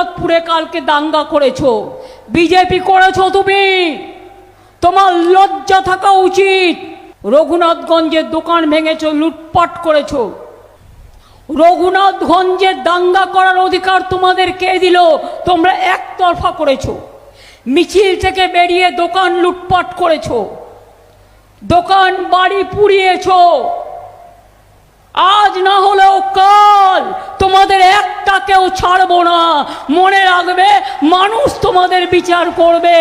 রঘুনাথপুরে কালকে দাঙ্গা করেছো, বিজেপি করেছো তুমি, তোমার লজ্জা থাকা উচিত। রঘুনাথগঞ্জের দোকান ভেঙেছো, লুটপাট করেছো। রঘুনাথগঞ্জে দাঙ্গা করার অধিকার তোমাদের কে দিল? তোমরা একতরফা করেছো। মিছিল থেকে বেরিয়ে দোকান লুটপাট করেছো, দোকান বাড়ি পুড়িয়েছো। আজ না হলেও কাল তোমাদের একটাকেও ছাড়বো না। মনে রাখবে, মানুষ তোমাদের বিচার করবে।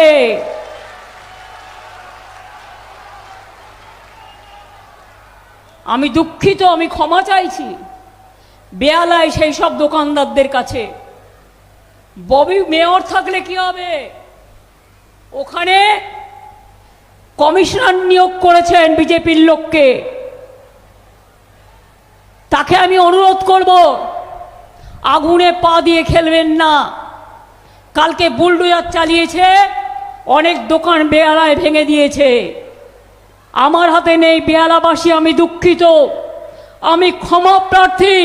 আমি দুঃখিত, আমি ক্ষমা চাইছি বেহালায় সেই সব দোকানদারদের কাছে। ববি মেয়র থাকলে কি হবে? ওখানে কমিশনার নিয়োগ করেছেন বিজেপির লোককে। তাকে আমি অনুরোধ করব, আগুনে পা দিয়ে খেলবেন না। কালকে বুলডোজার চালিয়েছে, অনেক দোকান বেহালায় ভেঙে দিয়েছে। আমার হাতে নেই, বেহালাবাসী আমি দুঃখিত, আমি ক্ষমা প্রার্থী।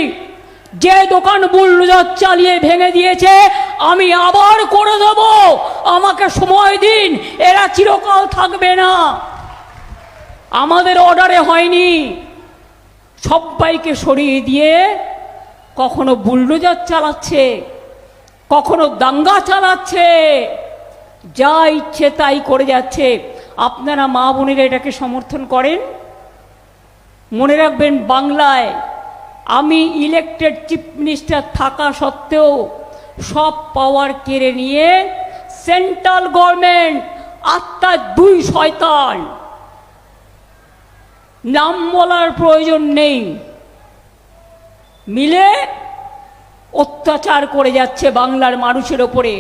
যে দোকান বুলডোজার চালিয়ে ভেঙে দিয়েছে আমি আবার করে দেব। আমাকে সময় দিন, এরা চিরকাল থাকবে না। আমাদের অর্ডারে হয়নি। সবাইকে সরিয়ে দিয়ে কখনো বুলডোজার চালাচ্ছে, কখনো দাঙ্গা চালাচ্ছে, যা ইচ্ছে তাই করে যাচ্ছে। আপনারা মা বোনেরা এটাকে সমর্থন করেন? মনে রাখবেন, বাংলায় আমি ইলেকটেড চিফ মিনিস্টার থাকা সত্ত্বেও সব পাওয়ার কেড়ে নিয়ে সেন্ট্রাল গভর্নমেন্ট আত্মা দুই শয়তান, নাম বলার প্রয়োজন নেই, মিলে অত্যাচার করে যাচ্ছে বাংলার মানুষের ওপরে।